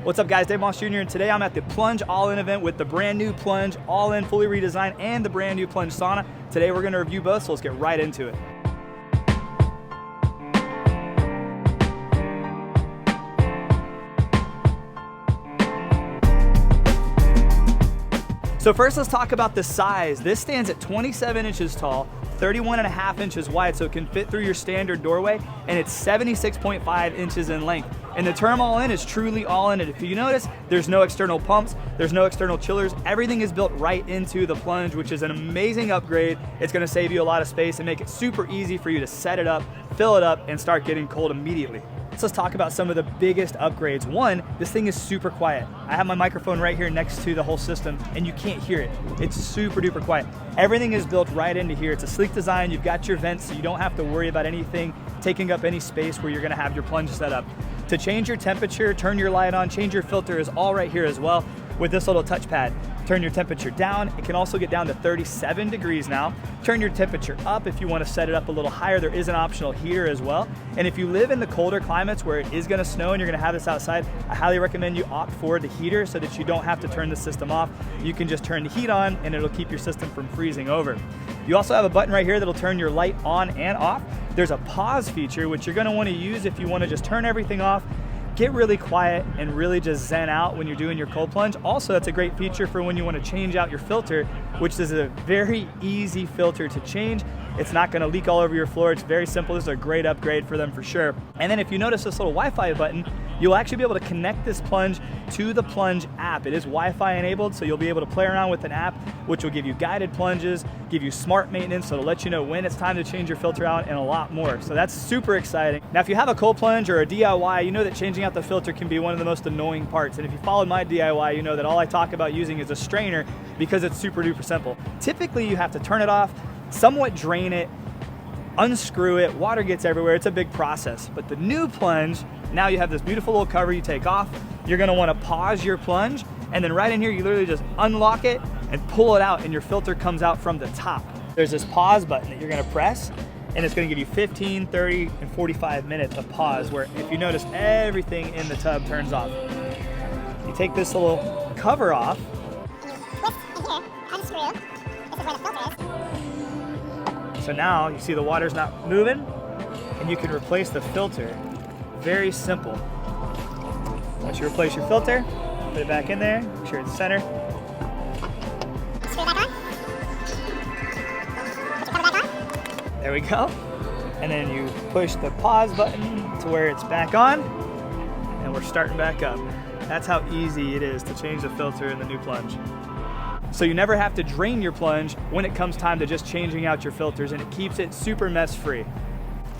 What's up guys, Dave Moss Jr. and today I'm at the Plunge All In event with the brand new Plunge All In fully redesigned and the brand new Plunge Sauna. Today we're going to review both, so let's get right into it. So first let's talk about the size. This stands at 27 inches tall, 31.5 inches wide, so it can fit through your standard doorway, and it's 76.5 inches in length. And the term all in is truly all in. And if you notice, there's no external pumps, there's no external chillers. Everything is built right into the Plunge, which is an amazing upgrade. It's gonna save you a lot of space and make it super easy for you to set it up, fill it up, and start getting cold immediately. So let's talk about some of the biggest upgrades. One, this thing is super quiet. I have my microphone right here next to the whole system and you can't hear it. It's super duper quiet. Everything is built right into here. It's a sleek design. You've got your vents, so you don't have to worry about anything taking up any space where you're gonna have your Plunge set up. To change your temperature, turn your light on, change your filter is all right here as well with this little touchpad. Turn your temperature down. It can also get down to 37 degrees now. Turn your temperature up if you want to set it up a little higher. There is an optional heater as well. And if you live in the colder climates where it is going to snow and you're going to have this outside, I highly recommend you opt for the heater so that you don't have to turn the system off. You can just turn the heat on and it'll keep your system from freezing over. You also have a button right here that'll turn your light on and off. There's a pause feature, which you're going to want to use if you want to just turn everything off, get really quiet and really just zen out when you're doing your cold plunge. Also, that's a great feature for when you want to change out your filter, which is a very easy filter to change. It's not going to leak all over your floor. It's very simple. This is a great upgrade for them for sure. And then if you notice this little Wi-Fi button, you'll actually be able to connect this Plunge to the Plunge app. It is Wi-Fi enabled, so you'll be able to play around with an app which will give you guided plunges, give you smart maintenance, so it'll let you know when it's time to change your filter out and a lot more. So that's super exciting. Now, if you have a cold plunge or a DIY, you know that changing out the filter can be one of the most annoying parts. And if you followed my DIY, you know that all I talk about using is a strainer because it's super duper simple. Typically, you have to turn it off, somewhat drain it, unscrew it, water gets everywhere. It's a big process. But the new Plunge, now you have this beautiful little cover you take off. You're gonna wanna pause your Plunge, and then right in here, you literally just unlock it and pull it out, and your filter comes out from the top. There's this pause button that you're gonna press, and it's gonna give you 15, 30, and 45 minutes of pause, where if you notice, everything in the tub turns off. You take this little cover off. Unscrew. This is where the filter is. So now you see the water's not moving, and you can replace the filter. Very simple. Once you replace your filter, put it back in there, make sure it's center. Screw back on. Put your cover back on. There we go. And then you push the pause button to where it's back on, and we're starting back up. That's how easy it is to change the filter in the new Plunge. So you never have to drain your Plunge when it comes time to just changing out your filters, and it keeps it super mess free.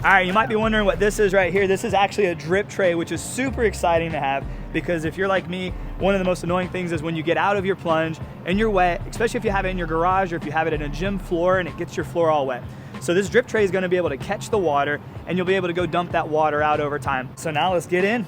All right, you might be wondering what this is right here. This is actually a drip tray, which is super exciting to have, because if you're like me, one of the most annoying things is when you get out of your Plunge and you're wet, especially if you have it in your garage or if you have it in a gym floor and it gets your floor all wet. So this drip tray is gonna be able to catch the water, and you'll be able to go dump that water out over time. So now let's get in.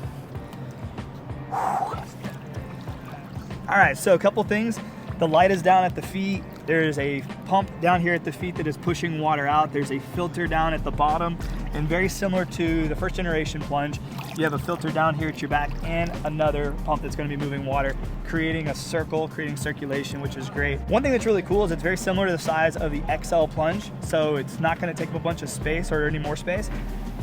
All right, so a couple things. The light is down at the feet. There's a pump down here at the feet that is pushing water out. There's a filter down at the bottom, and very similar to the first generation Plunge, you have a filter down here at your back and another pump that's going to be moving water, creating a circle, creating circulation, which is great. One thing that's really cool is it's very similar to the size of the XL Plunge, so it's not going to take up a bunch of space or any more space.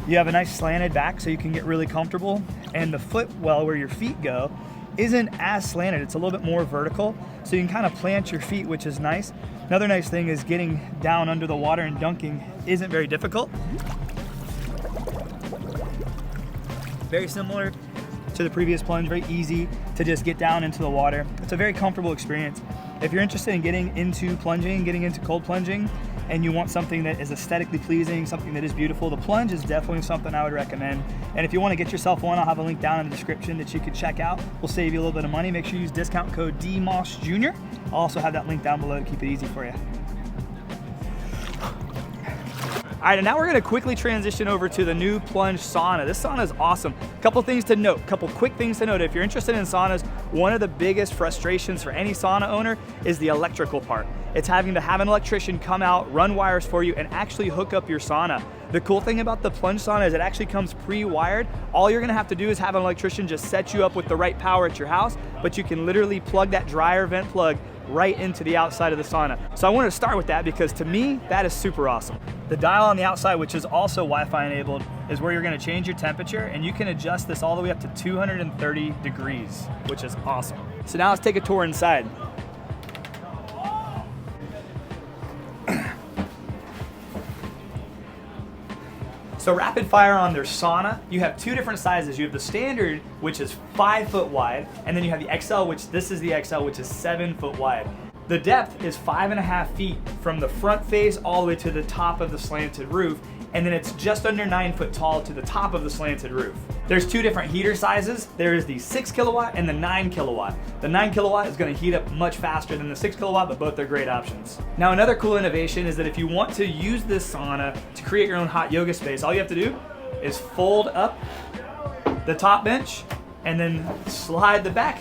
You have a nice slanted back so you can get really comfortable, and the footwell where your feet go isn't as slanted. It's a little bit more vertical, so you can kind of plant your feet, which is nice. Another nice thing is getting down under the water and dunking isn't very difficult. Very similar to the previous Plunge, very easy to just get down into the water. It's a very comfortable experience. If you're interested in getting into plunging, getting into cold plunging, and you want something that is aesthetically pleasing, something that is beautiful, the Plunge is definitely something I would recommend. And if you want to get yourself one, I'll have a link down in the description that you can check out. We'll save you a little bit of money. Make sure you use discount code DMossJr. I'll also have that link down below to keep it easy for you. All right, and now we're gonna quickly transition over to the new Plunge Sauna. This sauna is awesome. Couple things to note, couple quick things to note. If you're interested in saunas, one of the biggest frustrations for any sauna owner is the electrical part. It's having to have an electrician come out, run wires for you, and actually hook up your sauna. The cool thing about the Plunge Sauna is it actually comes pre-wired. All you're gonna have to do is have an electrician just set you up with the right power at your house, but you can literally plug that dryer vent plug right into the outside of the sauna. So I wanted to start with that because to me, that is super awesome. The dial on the outside, which is also Wi-Fi enabled, is where you're gonna change your temperature, and you can adjust this all the way up to 230 degrees, which is awesome. So now let's take a tour inside. So rapid fire on their sauna, you have two different sizes. You have the standard, which is 5 foot wide, and then you have the XL, which this is the XL, which is 7 foot wide. The depth is 5.5 feet from the front face all the way to the top of the slanted roof, and then it's just under 9 foot tall to the top of the slanted roof. There's two different heater sizes. There is the 6 kilowatt and the 9 kilowatt. The 9 kilowatt is gonna heat up much faster than the 6 kilowatt, but both are great options. Now another cool innovation is that if you want to use this sauna to create your own hot yoga space, all you have to do is fold up the top bench and then slide the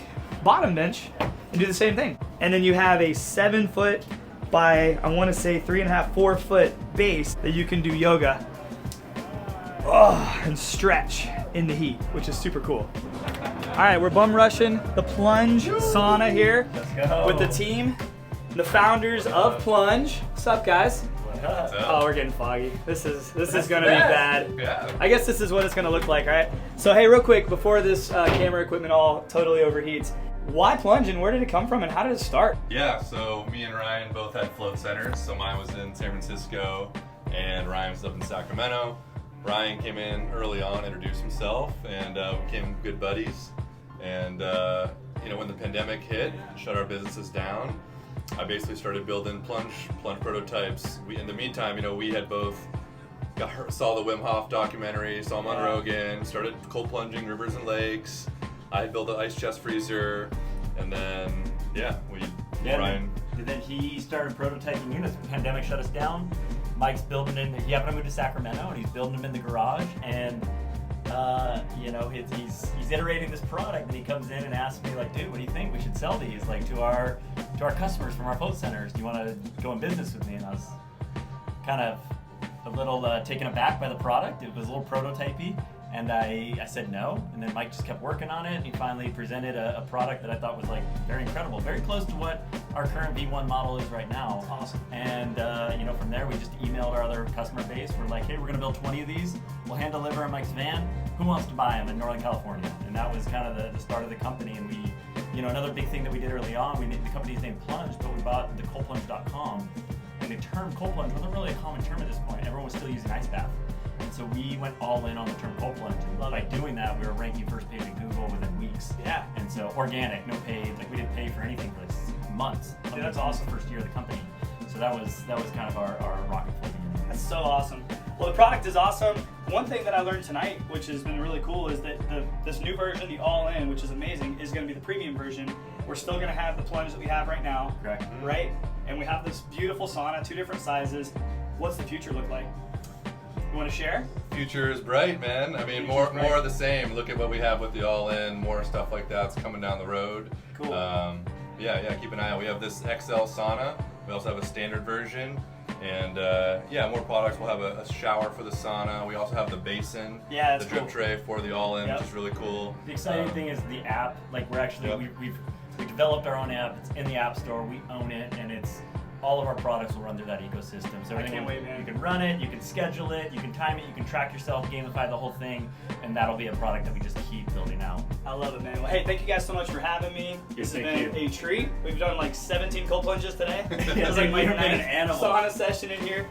bottom bench and do the same thing. And then you have a 7 foot by, I wanna say 3.5, 4 foot base that you can do yoga and stretch in the heat, which is super cool. All right, we're bum rushing the Plunge Sauna here with the team, the founders of Plunge. What's up, guys? Oh, we're getting foggy. This is gonna be bad. Yeah. I guess this is what it's gonna look like, right? So hey, real quick, before this camera equipment all totally overheats, why Plunge and where did it come from and how did it start? Yeah, so me and Ryan both had float centers. So mine was in San Francisco and Ryan was up in Sacramento. Ryan came in early on, introduced himself, and we became good buddies. And when the pandemic hit, shut our businesses down, I basically started building Plunge prototypes. In the meantime, we had both saw the Wim Hof documentary, saw him on Rogan, started cold plunging rivers and lakes. I had built an ice chest freezer, and then Ryan. And then he started prototyping units. The pandemic shut us down. Mike's building he happened to move to Sacramento, and he's building them in the garage. And he's iterating this product, and he comes in and asks me like, dude, what do you think? We should sell these to our customers from our float centers. Do you want to go in business with me? And I was kind of a little taken aback by the product. It was a little prototypey. And I said no, and then Mike just kept working on it, and he finally presented a product that I thought was very incredible, very close to what our current V1 model is right now. That's awesome. And from there we just emailed our other customer base. We're like, hey, we're gonna build 20 of these. We'll hand deliver in Mike's van. Who wants to buy them in Northern California? And that was kind of the start of the company. And we, another big thing that we did early on, the company's named Plunge, but we bought the coldplunge.com. And the term cold plunge wasn't really a common term at this point. Everyone was still using ice bath. And so we went all in on the term cold plunge. And by doing that, we were ranking first page in Google within weeks. Yeah. And so organic, no paid. We didn't pay for anything for months. Dude, that's awesome. First year of the company. So that was kind of our rocket fuel. That's so awesome. Well, the product is awesome. One thing that I learned tonight, which has been really cool, is that this new version, the All In, which is amazing, is going to be the premium version. We're still going to have the Plunge that we have right now. Correct. Right? And we have this beautiful sauna, two different sizes. What's the future look like? You want to share? Future is bright, man. I mean, more of the same. Look at what we have with the All In, more stuff like that's coming down the road. Cool. Keep an eye out. We have this XL sauna. We also have a standard version. And more products. We'll have a shower for the sauna. We also have the basin, the drip tray for the All In, which is really cool. The exciting thing is the app. We're actually, we developed our own app. It's in the App Store. We own it, and it's all of our products will run through that ecosystem. So I can't wait, man. You can run it, you can schedule it, you can time it, you can track yourself, gamify the whole thing, and that'll be a product that we just keep building out. I love it, man. Well, hey, thank you guys so much for having me. This has been a treat. We've done 17 cold plunges today. It's my ninth sauna session in here.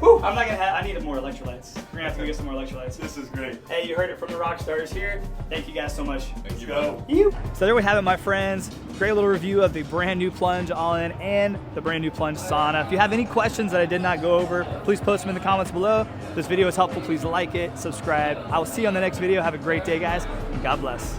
Whew, I need more electrolytes. We're gonna have to go get some more electrolytes. This is great. Hey, you heard it from the rock stars here. Thank you guys so much. Thank you, go. So there we have it, my friends. Great little review of the brand new Plunge All In and the brand new Plunge Sauna. If you have any questions that I did not go over, please post them in the comments below. If this video was helpful, please like it, subscribe. I will see you on the next video. Have a great day, guys, and God bless.